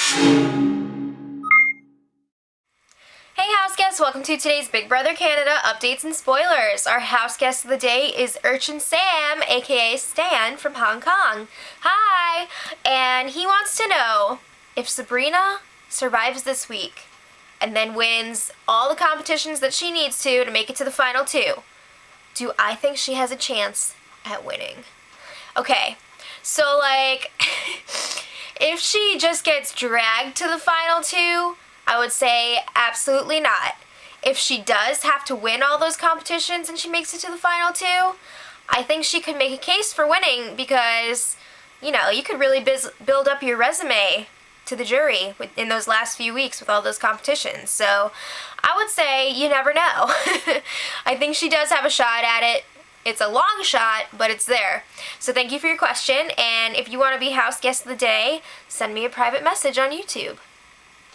Hey house guests, welcome to today's Big Brother Canada updates and spoilers. Our house guest of the day is Urchin Sam, aka Stan from Hong Kong. Hi! And he wants to know if Sabrina survives this week and then wins all the competitions that she needs to make it to the final two. Do I think she has a chance at winning? Okay, so if she just gets dragged to the final two, I would say absolutely not. If she does have to win all those competitions and she makes it to the final two, I think she could make a case for winning because, you could really build up your resume to the jury in those last few weeks with all those competitions. So I would say you never know. I think she does have a shot at it. It's a long shot, but it's there. So thank you for your question, and if you want to be house guest of the day, send me a private message on YouTube.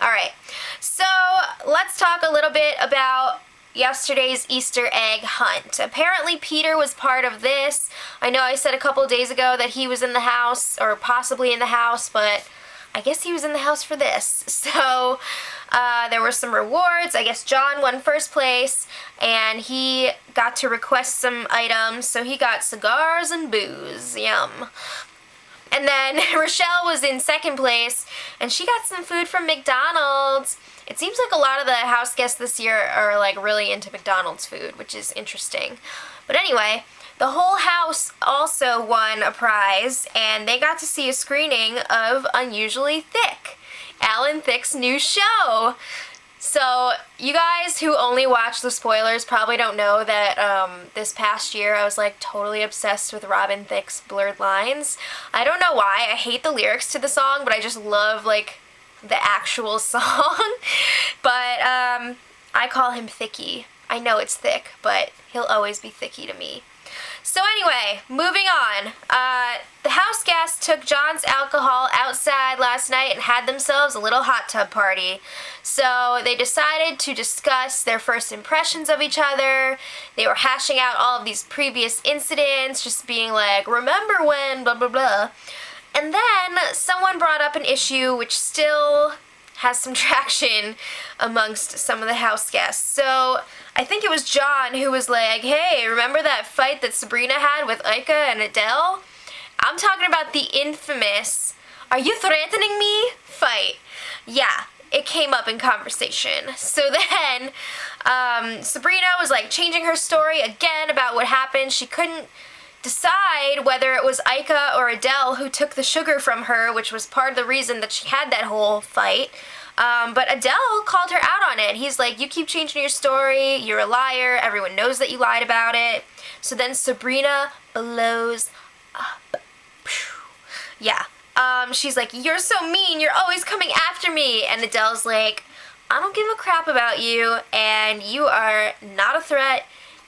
Alright, so let's talk a little bit about yesterday's Easter egg hunt. Apparently Peter was part of this. I know I said a couple days ago that he was in the house, or possibly in the house, but I guess he was in the house for this. So there were some rewards. I guess John won first place, and he got to request some items, so he got cigars and booze. Yum. And then Rochelle was in second place, and she got some food from McDonald's. It seems like a lot of the house guests this year are really into McDonald's food, which is interesting. But anyway, the whole house also won a prize, and they got to see a screening of Unusually Thick, Alan Thicke's new show. So you guys who only watch the spoilers probably don't know that this past year I was totally obsessed with Robin Thicke's Blurred Lines. I don't know why. I hate the lyrics to the song, but I just love the actual song. But I call him Thicky. I know it's thick, but he'll always be Thicky to me. So anyway, moving on. The house guests took John's alcohol outside last night and had themselves a little hot tub party. So they decided to discuss their first impressions of each other. They were hashing out all of these previous incidents, just being like, remember when, blah, blah, blah. And then someone brought up an issue which still has some traction amongst some of the house guests. So I think it was John who was like, hey, remember that fight that Sabrina had with Ika and Adele? I'm talking about the infamous, are you threatening me fight. Yeah, it came up in conversation. So then Sabrina was changing her story again about what happened. She couldn't decide whether it was Ika or Adele who took the sugar from her, which was part of the reason that she had that whole fight. But Adele called her out on it. He's like, you keep changing your story, you're a liar, everyone knows that you lied about it. So then Sabrina blows up. Yeah. She's like, you're so mean, you're always coming after me. And Adele's like, I don't give a crap about you, and you are not a threat.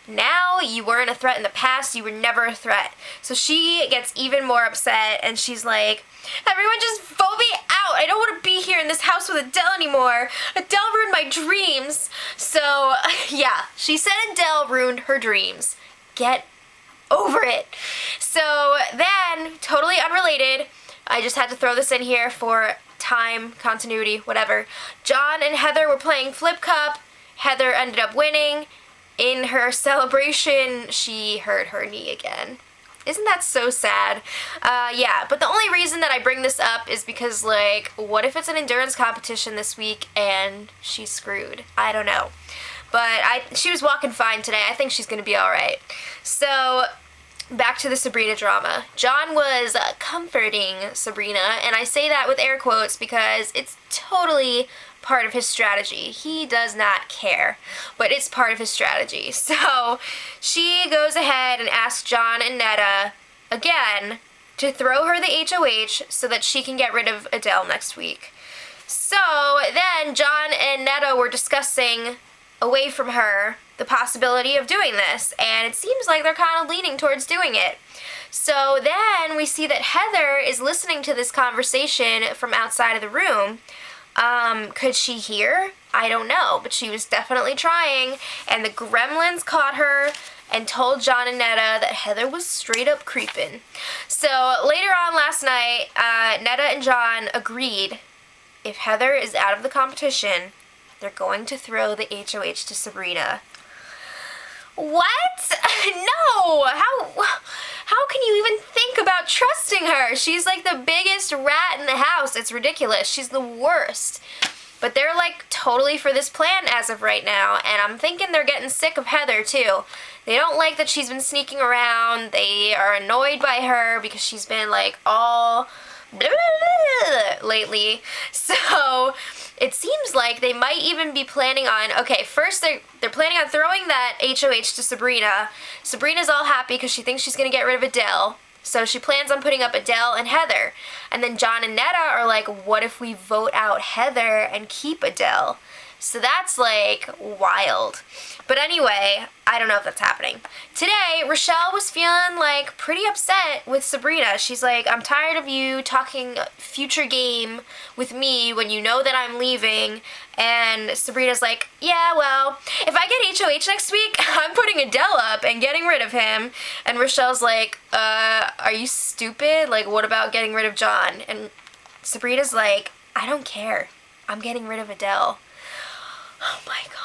Now, you weren't a threat in the past, you were never a threat. So she gets even more upset, and she's like, everyone just vote me out. I don't want to be here in this house with Adele anymore. Adele ruined my dreams. So, yeah, she said Adele ruined her dreams. Get over it. So then, totally unrelated, I just had to throw this in here for time, continuity, whatever. John and Heather were playing Flip Cup. Heather ended up winning. In her celebration, she hurt her knee again. Isn't that so sad? Yeah, but the only reason that I bring this up is because, what if it's an endurance competition this week and she's screwed? I don't know. But she was walking fine today. I think she's going to be alright. So, back to the Sabrina drama. John was comforting Sabrina, and I say that with air quotes because it's totally part of his strategy. He does not care, but it's part of his strategy. So she goes ahead and asks John and Netta again to throw her the HOH so that she can get rid of Adele next week. So then John and Netta were discussing away from her the possibility of doing this, and it seems like they're kind of leaning towards doing it. So then we see that Heather is listening to this conversation from outside of the room. Could she hear? I don't know, but she was definitely trying, and the gremlins caught her and told John and Netta that Heather was straight up creeping. So later on last night, Netta and John agreed if Heather is out of the competition, they're going to throw the HOH to Sabrina. What? No! How can you even think about trusting her? She's like the biggest rat in the house. It's ridiculous. She's the worst. But they're like totally for this plan as of right now, and I'm thinking they're getting sick of Heather too. They don't like that she's been sneaking around. They are annoyed by her because she's been like all lately. So it seems like they might even be planning on, okay, first they're planning on throwing that HOH to Sabrina. Sabrina's all happy because she thinks she's going to get rid of Adele. So she plans on putting up Adele and Heather. And then John and Netta are like, what if we vote out Heather and keep Adele? So that's like wild. But anyway, I don't know if that's happening. Today, Rochelle was feeling like pretty upset with Sabrina. She's like, I'm tired of you talking future game with me when you know that I'm leaving. And Sabrina's like, yeah, well, if I get HOH next week, I'm putting Adele up and getting rid of him. And Rochelle's like, are you stupid? Like, what about getting rid of John? And Sabrina's like, I don't care. I'm getting rid of Adele. Oh my god.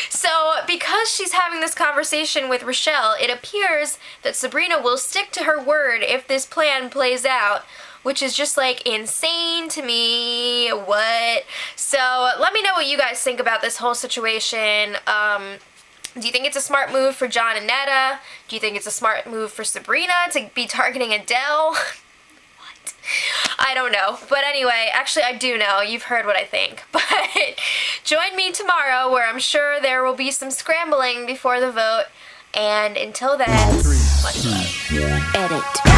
So, because she's having this conversation with Rochelle, it appears that Sabrina will stick to her word if this plan plays out, which is just like insane to me. What? So, let me know what you guys think about this whole situation. Do you think it's a smart move for John and Netta? Do you think it's a smart move for Sabrina to be targeting Adele? I don't know. But anyway, actually I do know. You've heard what I think. But join me tomorrow where I'm sure there will be some scrambling before the vote. And until then, much love. Edit.